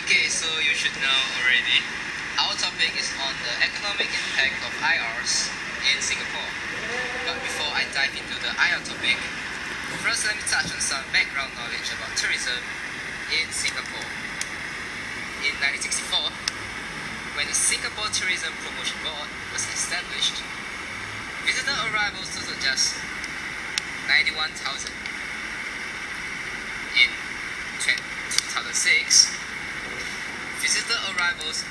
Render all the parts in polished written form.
Okay, so you should know already. Our topic is on the economic impact of IRs in Singapore. But before I dive into the IR topic, first let me touch on some background knowledge about tourism in Singapore. In 1964, when the Singapore Tourism Promotion Board was established, visitor arrivals totaled just 91,000. In 2006, visitor arrivals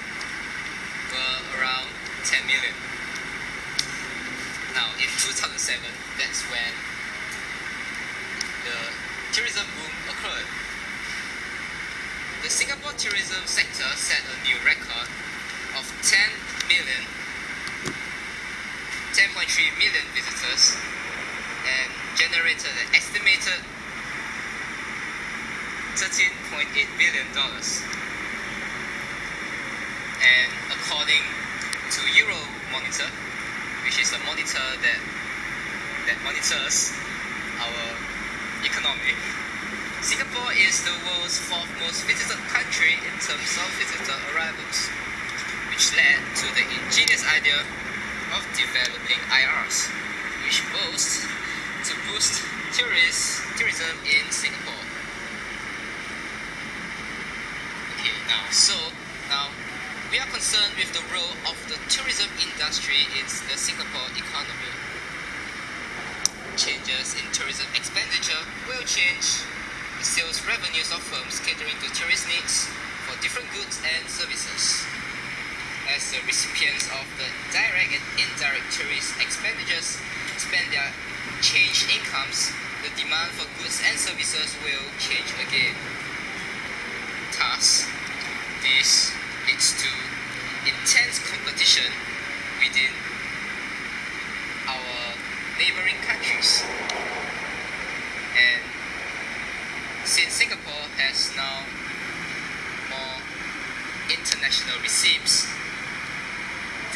were around 10 million. Now, in 2007, that's when the tourism boom occurred. The Singapore tourism sector set a new record of 10.3 million visitors and generated an estimated $13.8 billion. And according to Euromonitor, which is a monitor that monitors our economy, Singapore is the world's fourth most visited country in terms of visitor arrivals, which led to the ingenious idea of developing IRs, which boasts to boost tourism in Singapore. Okay, now we are concerned with the role of the tourism industry in the Singapore economy. Changes in tourism expenditure will change the sales revenues of firms catering to tourist needs for different goods and services. As the recipients of the direct and indirect tourist expenditures spend their changed incomes, the demand for goods and services will change again. Thus, this leads to intense competition within our neighboring countries. And since Singapore has now more international receipts,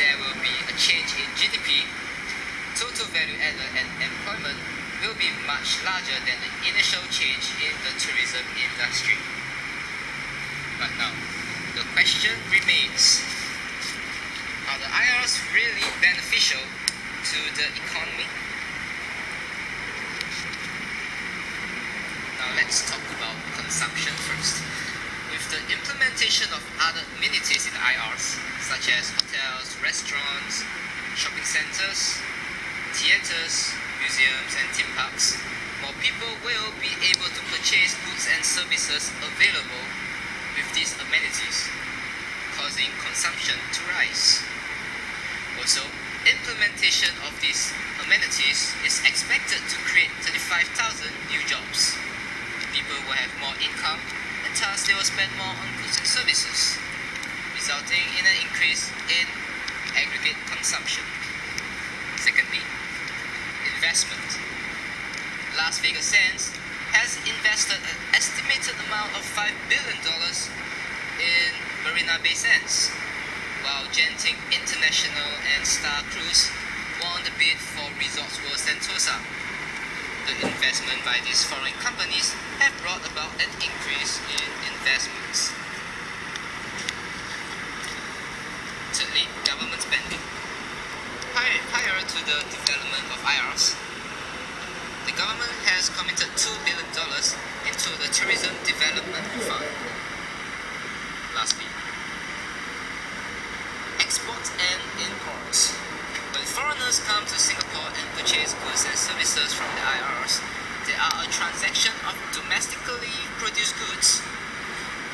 there will be a change in GDP. Total value added and employment will be much larger than the initial change in the tourism industry. But now, the question remains, are the IRs really beneficial to the economy? Now let's talk about consumption first. With the implementation of other amenities in the IRs, such as hotels, restaurants, shopping centers, theaters, museums and theme parks, more people will be able to purchase goods and services available with these amenities, causing consumption to rise. Also, implementation of these amenities is expected to create 35,000 new jobs. People will have more income and thus they will spend more on goods and services, resulting in an increase in aggregate consumption. Secondly, investment. Las Vegas Sands has invested an estimated amount of $5 billion in Marina Bay Sands, while Genting International and Star Cruise won the bid for Resorts World Sentosa. The investment by these foreign companies have brought about an increase in investments. Thirdly, government spending. Prior to the development of IRs, the government has committed $2 billion into the Tourism Development Fund. Lastly, exports and imports. When foreigners come to Singapore and purchase goods and services from the IRs, there are a transaction of domestically produced goods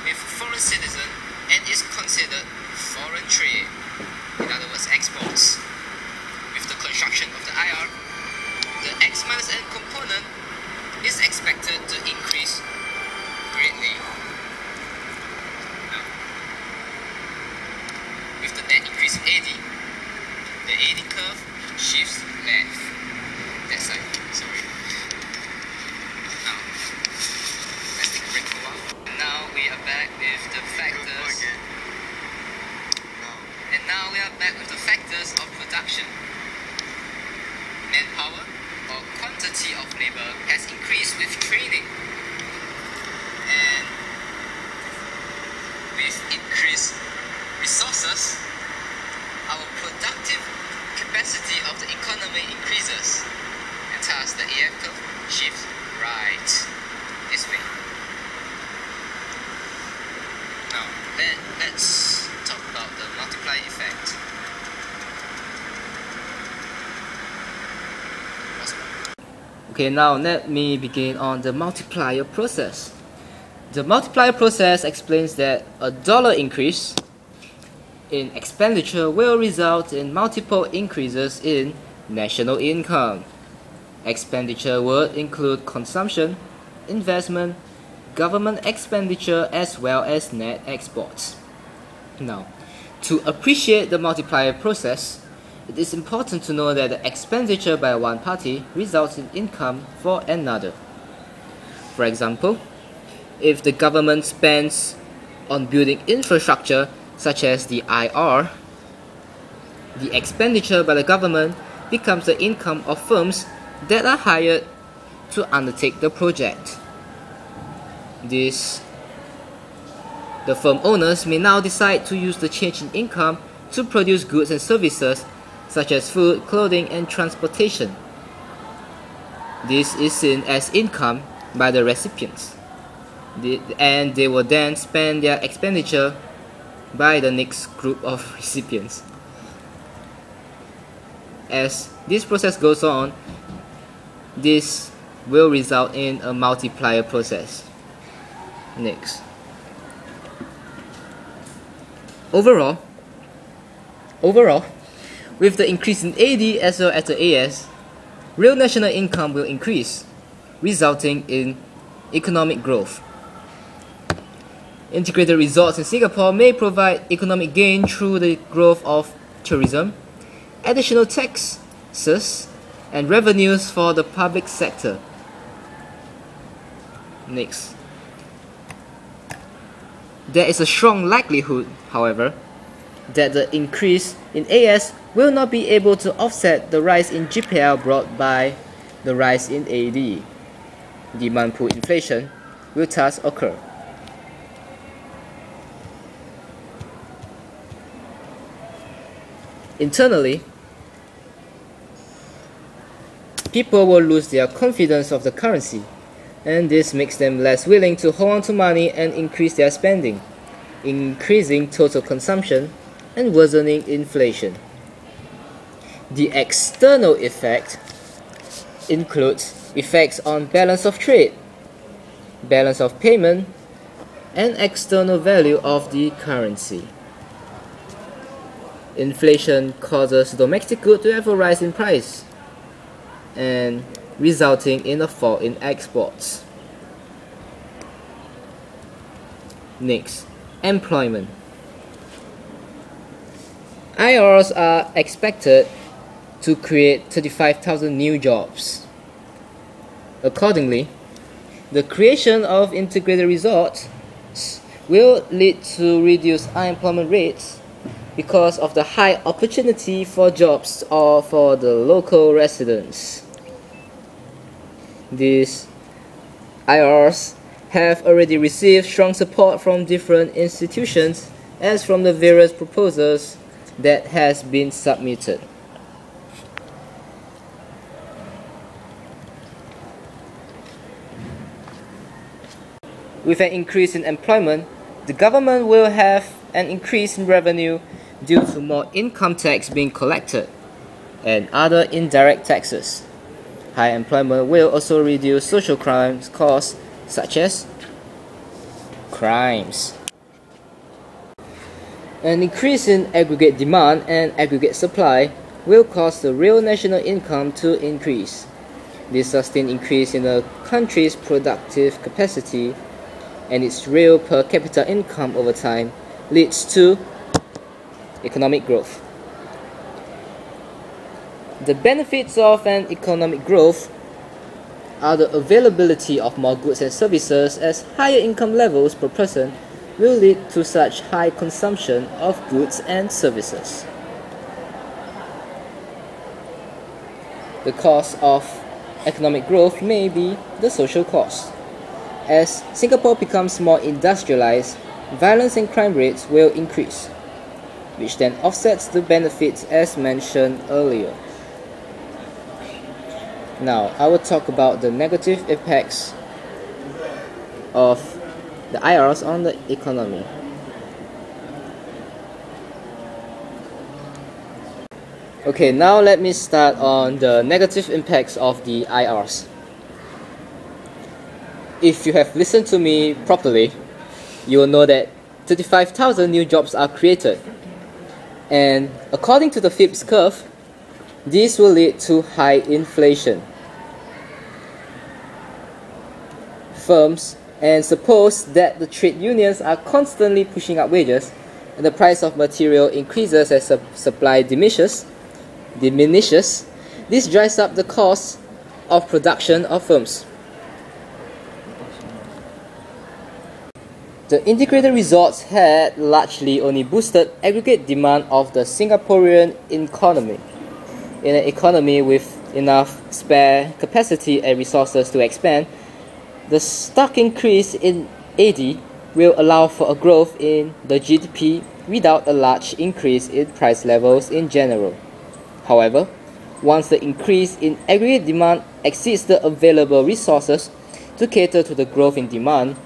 with foreign citizen and is considered foreign trade, in other words exports. With the construction of the IR, the X-N component is expected to increase greatly. Now, with the net increase of AD, the AD curve shifts left. That side, sorry. Now, let's take a break for a while. Now we are back with the factors. And now we are back with the factors of production. Manpower or quantity of labor has increased with training. And we with increased resources, our productive capacity of the economy increases, and thus the AF curve shifts right this way. Now let's talk about the multiplier effect. Okay, now let me begin on the multiplier process. The multiplier process explains that a dollar increase in expenditure will result in multiple increases in national income. Expenditure would include consumption, investment, government expenditure, as well as net exports. Now, to appreciate the multiplier process, it is important to know that the expenditure by one party results in income for another. For example, if the government spends on building infrastructure such as the IR, the expenditure by the government becomes the income of firms that are hired to undertake the project. The firm owners may now decide to use the change in income to produce goods and services such as food, clothing, and transportation. This is seen as income by the recipients, and they will then spend their expenditure by the next group of recipients. As this process goes on, this will result in a multiplier process. Next. Overall, with the increase in AD as well as the AS, real national income will increase, resulting in economic growth. Integrated resorts in Singapore may provide economic gain through the growth of tourism, additional taxes, and revenues for the public sector. Next. There is a strong likelihood, however, that the increase in AS will not be able to offset the rise in GPL brought by the rise in AD. Demand pull inflation will thus occur. Internally, people will lose their confidence of the currency, and this makes them less willing to hold on to money and increase their spending, increasing total consumption and worsening inflation. The external effect includes effects on balance of trade, balance of payment, and external value of the currency. Inflation causes domestic goods to have a rise in price, and resulting in a fall in exports. Next, employment. IRs are expected to create 35,000 new jobs. Accordingly, the creation of integrated resorts will lead to reduced unemployment rates because of the high opportunity for jobs or for the local residents. These IRs have already received strong support from different institutions as from the various proposals that has been submitted. With an increase in employment, the government will have an increase in revenue due to more income tax being collected and other indirect taxes. High employment will also reduce social crimes costs such as crimes. An increase in aggregate demand and aggregate supply will cause the real national income to increase. This sustained increase in a country's productive capacity and its real per capita income over time leads to economic growth. The benefits of an economic growth are the availability of more goods and services, as higher income levels per person will lead to such high consumption of goods and services. The cost of economic growth may be the social cost. As Singapore becomes more industrialized, violence and crime rates will increase, which then offsets the benefits as mentioned earlier. Now, I will talk about the negative impacts of the IRs on the economy. Okay, now let me start on the negative impacts of the IRs. If you have listened to me properly, you will know that 35,000 new jobs are created. And according to the Phipps curve, this will lead to high inflation. Firms, and suppose that the trade unions are constantly pushing up wages and the price of material increases as supply diminishes, this drives up the cost of production of firms. The integrated resorts had largely only boosted aggregate demand of the Singaporean economy. In an economy with enough spare capacity and resources to expand, the stark increase in AD will allow for a growth in the GDP without a large increase in price levels in general. However, once the increase in aggregate demand exceeds the available resources to cater to the growth in demand,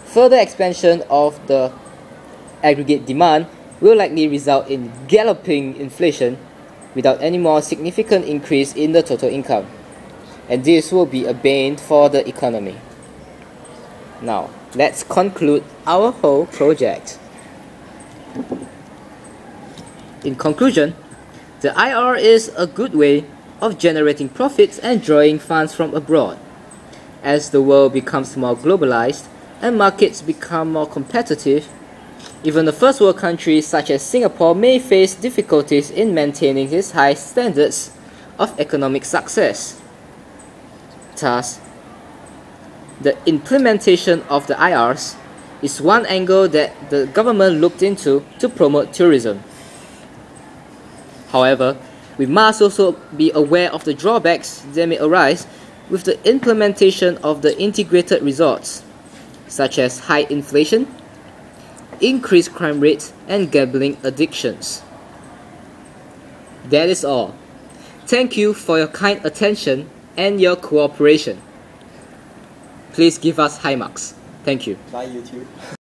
further expansion of the aggregate demand will likely result in galloping inflation without any more significant increase in the total income. And this will be a bane for the economy. Now, let's conclude our whole project. In conclusion, the IR is a good way of generating profits and drawing funds from abroad. As the world becomes more globalized and markets become more competitive, even the first world countries such as Singapore may face difficulties in maintaining its high standards of economic success. Thus, the implementation of the IRs is one angle that the government looked into to promote tourism. However, we must also be aware of the drawbacks that may arise with the implementation of the integrated resorts, such as high inflation, increased crime rates, and gambling addictions. That is all. Thank you for your kind attention and your cooperation. Please give us high marks. Thank you. Bye, YouTube.